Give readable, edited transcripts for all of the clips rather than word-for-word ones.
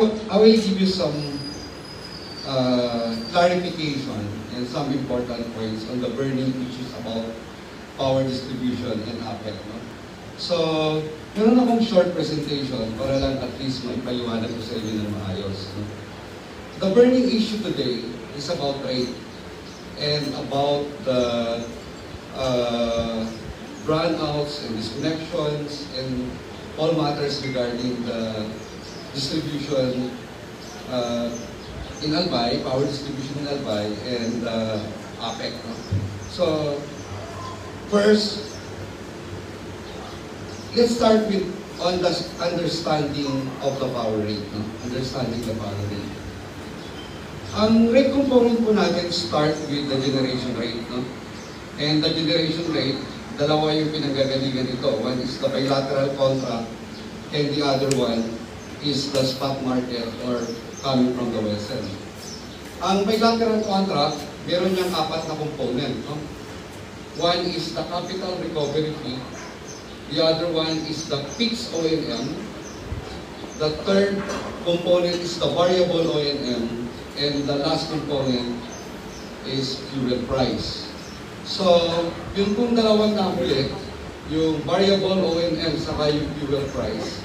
I will give you some clarification and some important points on the burning issues about power distribution and APEC. No? So, meron akong short presentation para lang at least maipaliwanag ko sa inyo ng maayos. No? The burning issue today is about rate and about the brownouts and disconnections and all matters regarding the distribution in Albay, power distribution in Albay, and APEC. No? So, first, let's start with on the understanding of the power rate. No? Understanding the power rate. Ang rate component po natin start with the generation rate. No? And the generation rate, dalawa yung pinanggagalingan nito. One is the bilateral contract and the other one is the spot market or coming from the Western. Ang bilateral contract, meron niyang apat na component. No? One is the capital recovery fee. The other one is the fixed O&M. The third component is the variable O&M. And the last component is fuel price. So, yung kung dalawang nahuli, yung variable O&M saka yung fuel price,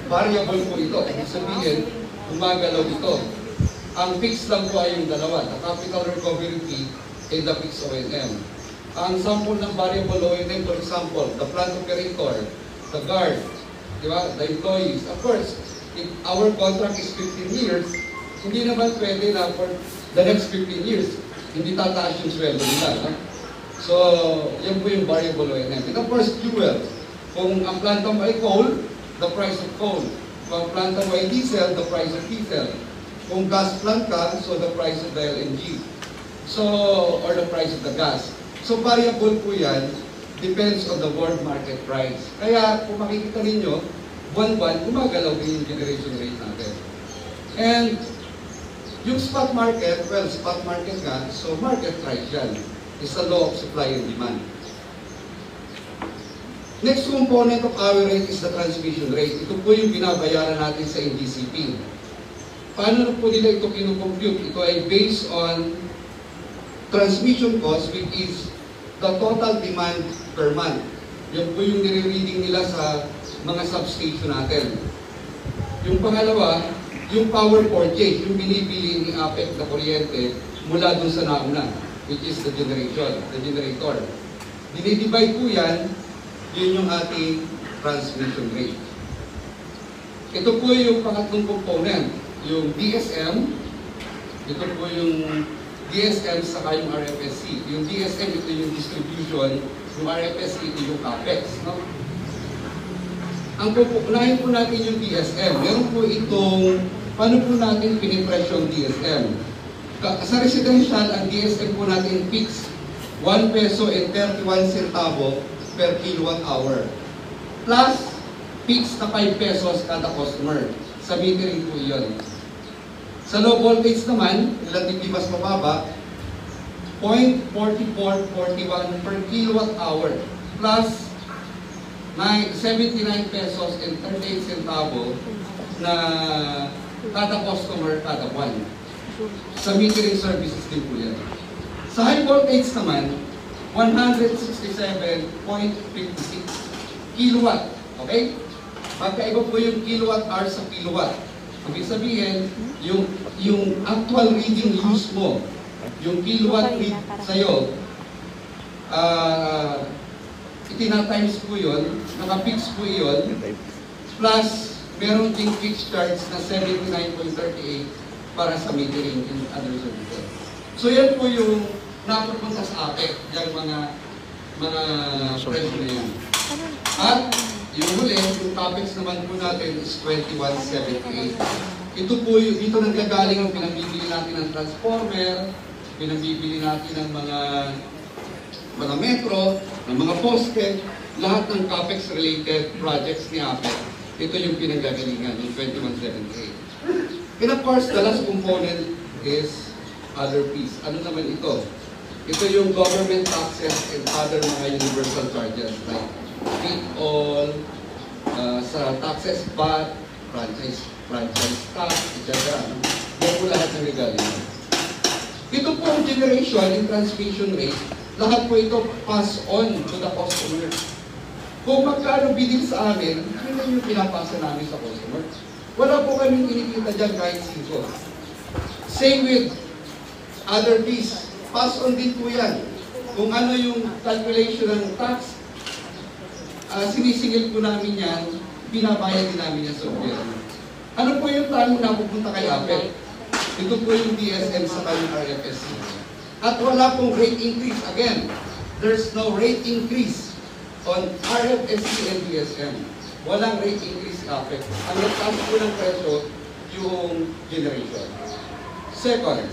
variable po ito. Ibig sabihin, gumagalaw ito. Ang fixed lang po ay yung dalawa, the capital recovery fee and the fixed O&M. Ang sample ng variable O&M, for example, the plant operator, the guard, di ba? The employees. Of course, if our contract is 15 years, hindi naman pwede na for the next 15 years, hindi tataas yung sweldo nila. No? So, yan po yung variable O&M. And of course, fuel. Kung ang planta mo ay coal, the price of coal. Kung ang planta mo ay diesel, the price of diesel. Kung gas plant ka, so the price of the LNG. So, or the price of the gas. So, variable po yan, depends on the world market price. Kaya, kung makikita ninyo, buwan-buwan, gumagalaw din yung generation rate natin. And, yung spot market, well, spot market nga, so market price yan. It's the law of supply and demand. Next component of our rate is the transmission rate. Ito po yung binabayaran natin sa NDCP. Paano po nila ito kinukompute? Ito ay based on transmission cost, which is the total demand per month. Yan po yung nire-reading nila sa mga substation natin. Yung pangalawa, yung power purchase, yung binibili ni APEC na kuryente mula dun sa nauna, which is the generator. Dinidivide po yan, yun yung ating transmission rate. Ito po yung pangatlong component, yung DSM. Ito po yung DSM saka yung RFSC. Yung DSM, ito yung distribution, yung RFSC, ito yung CAPEX. No? Ang unahin po natin yung DSM. Meron po itong, paano po natin pinipresyo yung DSM? Sa residential, ang DSM po natin fixed 1 peso and 31 centavo per kilowatt hour. Plus, fixed na 5 pesos kada customer. Sa metering po yun. Sa low voltage naman, relatively mas mababa, 0.4441 per kilowatt hour. Plus, 79 pesos and 38 centavo na kada customer kada buwan. Sa metering services din po yan. Sa high voltage naman, 167.56 kilowatt. Okay? Pagkaiba po yung kilowatt hour sa kilowatt. Ibig sabihin, yung actual reading use mo, yung kilowatt read sa'yo, itinatimes po yun, naka-fix po yun, plus meron ding fixed charge na 79.38 para sa metering and other services. So yan po yung napupunta sa APEC, yung mga presyo na yan. At yung huli, yung CAPEX naman po natin is 2178. Ito po yung, dito nanggagaling ang pinabibili natin ng transformer, pinabibili natin ng mga metro, ng mga poste, lahat ng CAPEX-related projects ni APEC. Ito yung pinanggagalingan, yung 2178. And of course, the last component is other fees. Ano naman ito? Ito yung government taxes and other mga universal charges like feed-all, sa taxes, VAT, franchise tax, regalia. Ito po ang generation and transmission rate, lahat po ito pass on to the customer. Kung magkano binil sa amin, yun lang yung pinapasa namin sa customer. Wala po kaming kinikita dyan kahit singko. Same with other fees. Pass on din po yan. Kung ano yung calculation ng tax, sinisingil po namin yan, binabayad din namin yan sa gobyerno. Ano po yung tanong na pupunta kay Apple? Ito po yung DSM sa kanyang RFSC. At wala pong rate increase. Again, there's no rate increase on RFSC and DSM. Walang rate increase Apple. Ang nagtaas po ng presyo, yung generation. Second,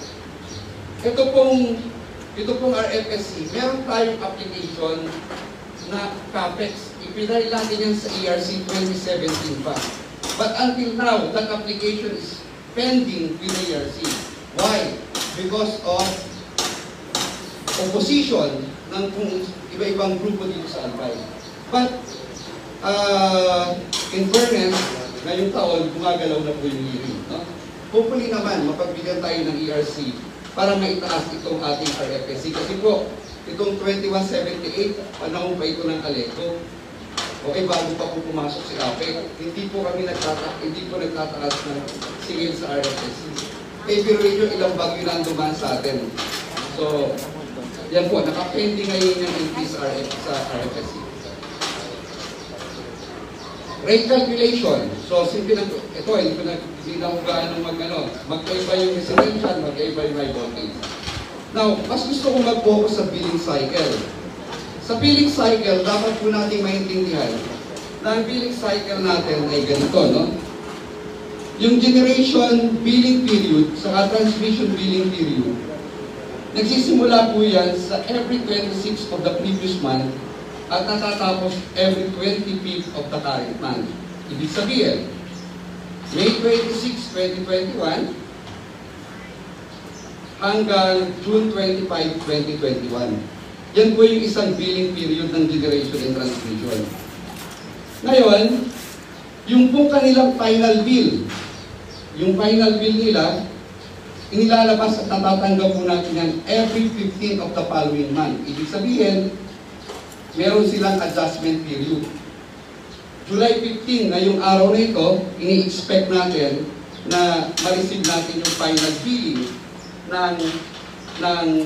ito pong RFSC, meron tayong application na CAPEX. Ipinay natin yan sa ERC 2017 pa. But until now, that application is pending with the ERC. Why? Because of opposition ng iba-ibang grupo dito sa Albay. But, in fairness, ngayong taon, gumagalaw na po yung hearing. No? Hopefully naman, mapagbigyan tayo ng ERC para maitaas itong ating RFSC. Kasi po, itong 2178, panahon pa ito ng Aleco. Okay, bago pa po pumasok si APEC, hindi po nagtataas ng singil sa RFSC. Pero rin yung ilang bagyo na dumaan sa atin. So, yan po, nakapending ngayon yung increase sa RFSC. Rate calculation. So, simple na ito, hindi na ko gaano magkaiba yung residential, magkaiba yung high voltage. Now, mas gusto kong mag-focus sa billing cycle. Sa billing cycle, dapat po natin maintindihan na ang billing cycle natin ay ganito, no? Yung generation billing period, saka transmission billing period, nagsisimula po yan sa every 26th of the previous month at natatapos every 25th of the current month. Ibig sabihin, May 26, 2021 hanggang June 25, 2021. Yan po yung isang billing period ng generation and transmission. Ngayon, yung pong kanilang final bill, yung final bill nila, inilalabas at natatanggap po natin yan every 15th of the following month. Ibig sabihin, meron silang adjustment period. July 15 na yung araw na ito, ini-expect natin na ma-receive natin yung final billing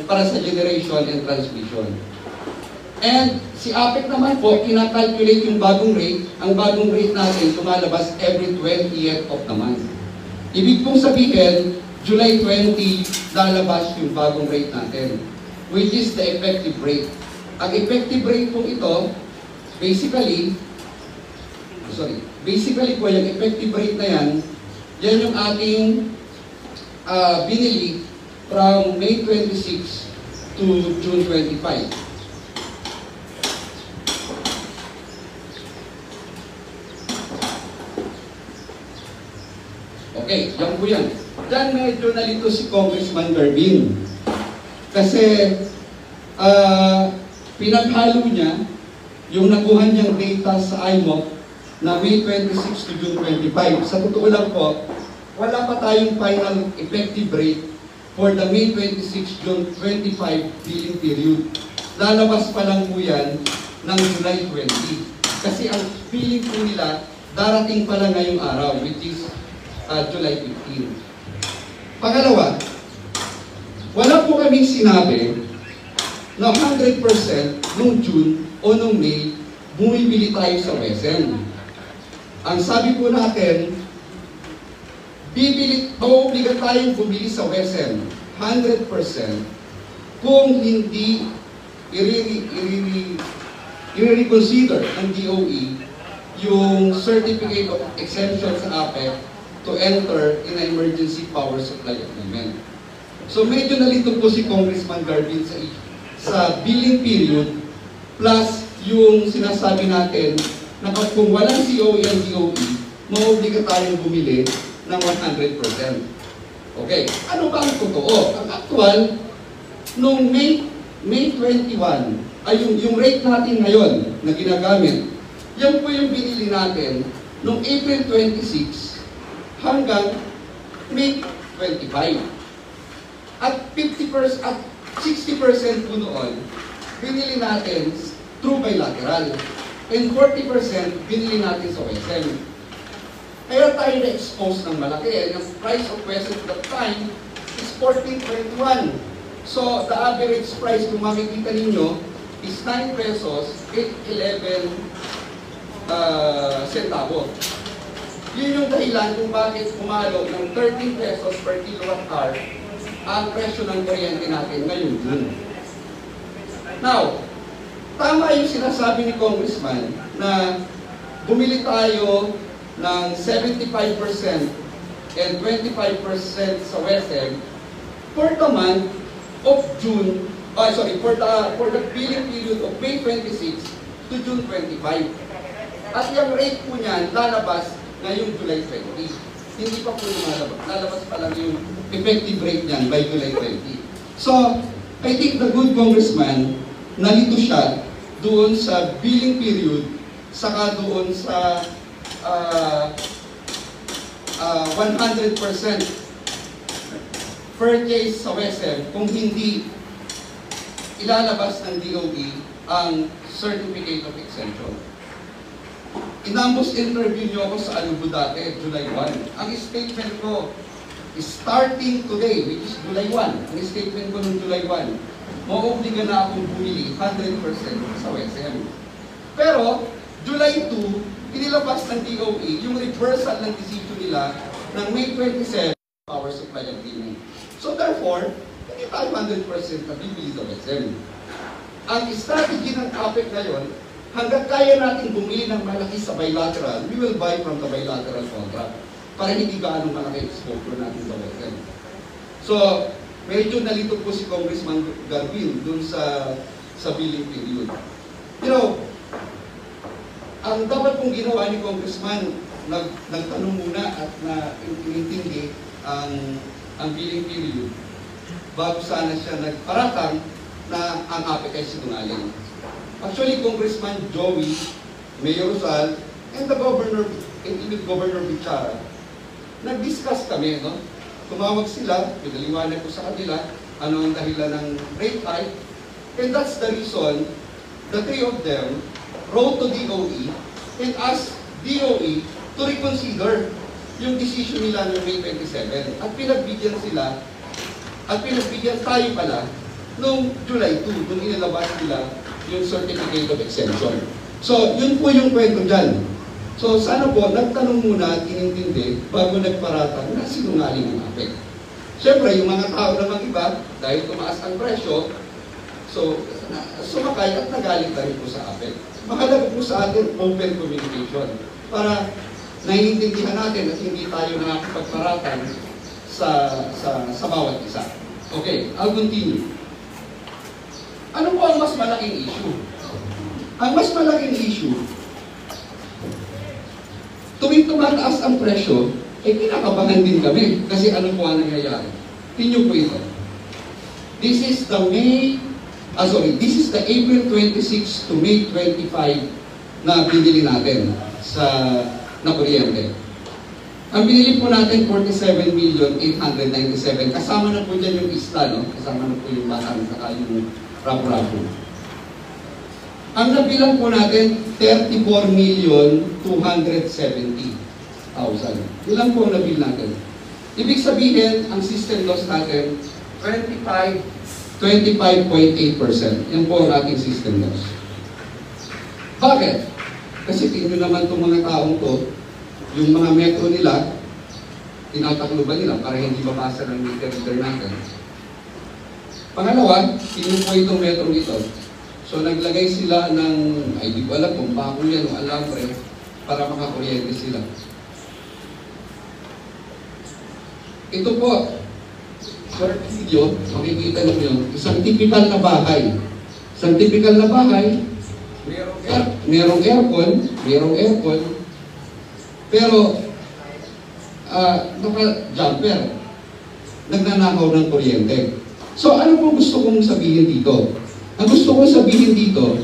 para sa generation and transmission. And si APEC naman po, kinakalculate yung bagong rate. Ang bagong rate natin lumalabas every 20th of the month. Ibig pong sabihin, July 20, lalabas yung bagong rate natin, which is the effective rate. Ang effective rate po ito, basically po yung effective rate na yan, yan yung ating binili from May 26 to June 25. Okay, yan po yan. Diyan medyo nalito si Congressman Garbin. Kasi pinaghalo niya yung nakuha niyang data sa IMOC na May 26 to June 25. Sa totoo lang po, wala pa tayong final effective rate for the May 26, June 25 billing period. Lalabas pa lang po yan ng July 20. Kasi ang billing po nila, darating pa lang ngayong araw, which is July 15. Pangalawa, wala po kaming sinabi na 100% nung June o nung May, bumibili tayo sa WESM. Ang sabi po natin, mauobliga tayong bumili sa WESM 100% kung hindi i-reconsider ng DOE yung Certificate of Exemption sa APEC to enter in an emergency power supply agreement. So medyo nalito po si Congressman Garbin sa billing period plus yung sinasabi natin na kung walang COE ang DOE, mauobliga tayong bumili ng 100%. Okay, ano ba ang totoo? Ang actual, noong May 21, ay yung rate natin ngayon na ginagamit, yan po yung binili natin noong April 26 hanggang May 25. At 50% at 60% po noon, binili natin through bilateral. And 40% binili natin sa WSM. Kaya tayo na-expose ng malaki. And the price of WSM at that time is 14.1. So, the average price, kung makikita ninyo, is 9 pesos, 8.11 centavo. Yun yung dahilan kung bakit pumalo ng 13 pesos per kilowatt hour ang presyo ng kuryente natin ngayon June. Now, tama yung sinasabi ni Congressman na bumili tayo ng 75% and 25% sa WSM for the month of June, for the billing period of May 26 to June 25. At yung rate po niyan lalabas ngayong July 20. Hindi pa po lumalabas. Lalabas pa lang yung effective rate niyan by July 20. So, I think the good congressman, nalito siya doon sa billing period, saka doon sa 100% purchase sa WSM kung hindi ilalabas ng DOE ang Certificate of Exemption. Inambos interview niyo ako sa Alubo dati, July 1. Ang statement ko, starting today, which is July 1, ang statement ko noong July 1, mauobliga na akong bumili 100% sa WSM. Pero, July 2, inilabas ng DOE yung reversal ng decision nila ng May 27 power supply agreement. So therefore, hindi tayo 100% na bibili sa WSM. Ang strategy ng APEC ngayon, hanggang kaya natin bumili ng malaki sa bilateral, we will buy from the bilateral contract para hindi gaano malaki exposure natin sa WSM. So, medyo nalito po si Congressman Garvin dun sa billing period. You know, ang dapat pong ginawa ni Congressman, nagtanong muna at inintindi ang billing period bago sana siya nagparatang na ang APEC ay sinungaling. Actually, Congressman Joey, Mayor Rizal, and the Governor, including Governor Bichara, nag-discuss kami, no? Tumawag sila, pinaliwanag ko sa kanila, ano ang dahilan ng rate hike, and that's the reason the three of them wrote to DOE and asked DOE to reconsider yung decision nila ng May 27. At pinagbigyan sila, at pinagbigyan tayo pala, noong July 2, nung inilabas nila yung Certificate of Exemption. So, yun po yung kwento dyan. So, sana po, nagtanong muna at inintindi bago nagparatang na sinungaling ang APEC. Siyempre, yung mga tao namang iba, dahil tumaas ang presyo, so, sumakay at nagalit na rin po sa APEC. Mahalaga po sa atin, open communication para naiintindihan natin at hindi tayo nakakapagparatang sa bawat isa. Okay, I'll continue. Ano po ang mas malaking issue? Ang mas malaking issue, tuwing tumataas ang presyo, kinakabahan din kami. Kasi ano po ang nangyayari? Tingnan po ito. This is the April 26 to May 25 na binili natin na kuryente. Ang binili po natin, 47,897,000. Kasama na po dyan yung isla, no? Kasama na po yung batang saka yung rapo-rapo. Ang nabilang po natin, 34,270,000. Ilan po ang nabil natin? Ibig sabihin, ang system loss natin, 25.8%. Yan po ang ating system loss. Bakit? Kasi tingnan naman itong mga taong to, yung mga metro nila, tinatakluban nila para hindi mapasa ng meter natin. Pangalawa, tingnan po itong metro dito. So naglagay sila ng, ay di ko alam kung bako yan o alambre para makakuryente sila. Ito po, sa video, makikita ninyo, isang typical na bahay. Isang typical na bahay, merong aircon, pero naka-jumper, nagnanakaw ng kuryente. So ano po gusto kong sabihin dito? Ang gusto kong sabihin dito,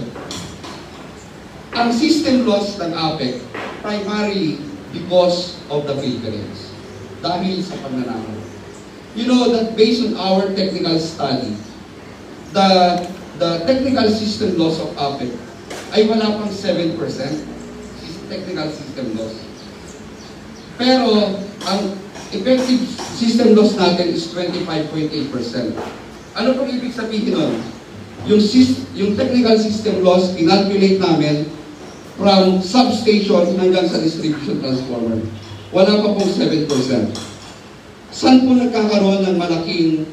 ang system loss ng APEC primarily because of the filterings. Dahil sa pagnanakaw. You know that based on our technical study, the technical system loss of APEC ay wala pang 7% technical system loss. Pero ang effective system loss natin is 25.8%. Ano pong ibig sabihin nun? Yung technical system loss, kinalculate namin from substation hanggang sa distribution transformer. Wala pa pong 7%. Saan po nagkakaroon ng malaking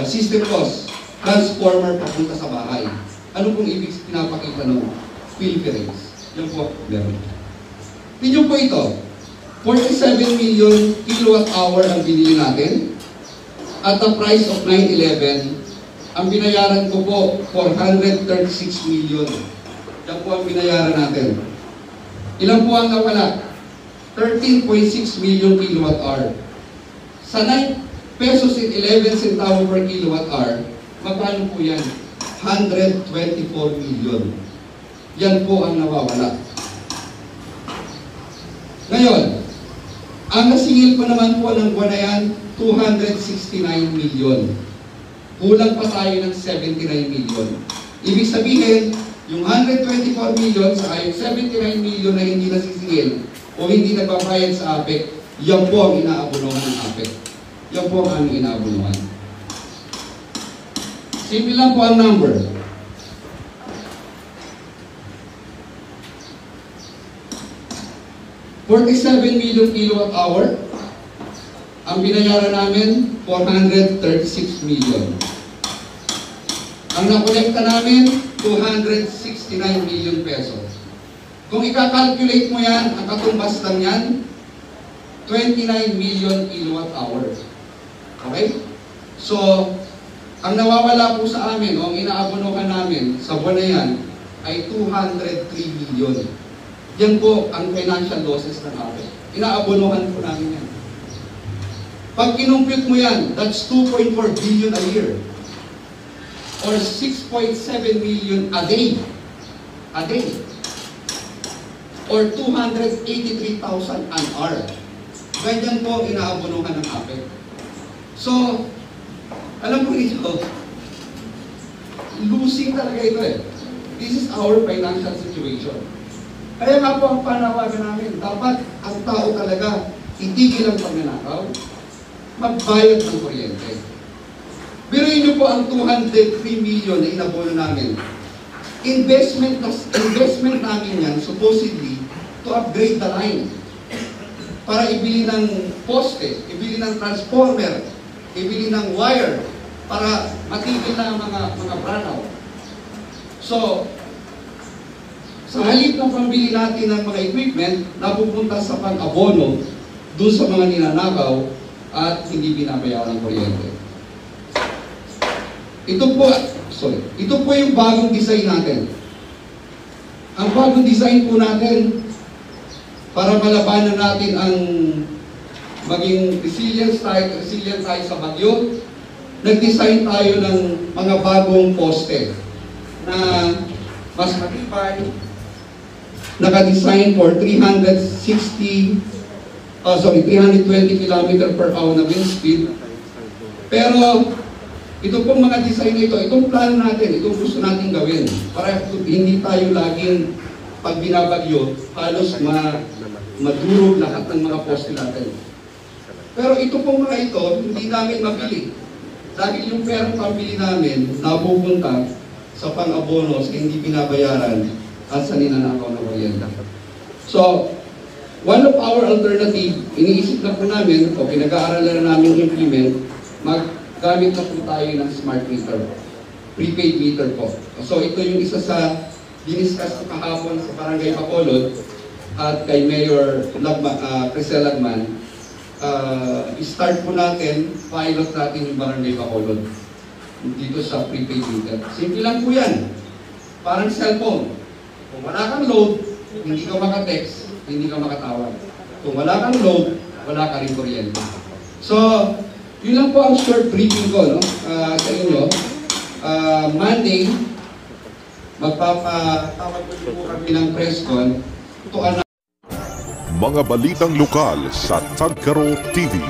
system loss? Transformer papunta sa bahay. Ano pong ibig pinapakita nun? Filterings. Yan po. Tingnan po ito. 47 million kilowatt hour ang binili natin. At the price of 9/11, ang binayaran ko po, 436 million. Yan po ang binayaran natin. Ilan po ang nawala? 13.6 million kilowatt hour. Sa 9 pesos and 11 centavo per kilowatt hour, magkano po yan? 124 million. Yan po ang nawawala. Ngayon, ang nasingil pa naman po ng buwan na yan, 269 million. Kulang pa tayo ng 79 million. Ibig sabihin, yung 124 million sa yung 79 million na hindi nasisingil o hindi nagbabayad sa APEC, yan po ang inaabunuhan ng APEC. Yan po ang aming inaabunuhan. Simple lang po ang number. $47 million kilowatt hour. Ang binayaran namin, 436 million. Ang nakolekta namin, 269 million pesos. Kung ikakalculate mo yan, ang katumbas lang yan, 29 million kilowatt hour. Okay? So, ang nawawala po sa amin, o ang inaabunuhan namin sa buwan na yan, ay 203 million. Yan po ang financial losses ng APEC. Inaabunuhan po namin yan. Pag kinumpute mo yan, that's 2.4 billion a year. Or 6.7 million a day. A day. Or 283,000 an hour. Ganyan po inaabunuhan ng APEC. So, alam mo ito, losing talaga ito eh. This is our financial situation. Kaya nga po ang panawagan namin, dapat ang tao talaga itigil ang pagnanakaw, magbayad ng kuryente. Biruin niyo po ang 203 million na inabono namin. Investment namin yan, supposedly, to upgrade the line. Para ibili ng poste, ibili ng transformer, ibili ng wire, para matigil na ang mga brownout. So, sa halip ng pambili natin ng mga equipment, napupunta sa pang-abono doon sa mga ninanakaw at hindi binabayaran ng kuryente. Ito po yung bagong design natin. Ang bagong design po natin, para malabanan natin ang maging resilient tayo sa bagyo, nag-design tayo ng mga bagong poste na mas matibay, naka-design for 320 km per hour na wind speed. Pero ito pong mga design ito, itong plano natin, itong gusto natin gawin para hindi tayo laging pag binabagyo, halos madurog lahat ng mga poste natin. Pero ito pong mga ito, hindi namin mabili. Dahil yung perang pambili namin, napupunta sa pang-abono sa hindi binabayaran at sa ninanakaw na kuryente. So, one of our alternative, iniisip na po namin, o pinag-aaralan na namin implement, maggamit na po tayo ng smart meter, prepaid meter po. So, ito yung isa sa diniscuss ko kahapon sa Barangay Bacolod at kay Mayor Crisel Lagman. I-start po natin, pilot natin yung Barangay Bacolod dito sa prepaid meter. Simple lang po yan. Parang cellphone. Kung wala kang load, hindi ka maka-text, hindi ka makatawag. Kung wala kang load, wala ka rin kuryente. So, yun lang po ang short briefing ko sa inyo. Monday, magpapatawag po kami ng press con. Mga balitang lokal sa Tagkaro TV.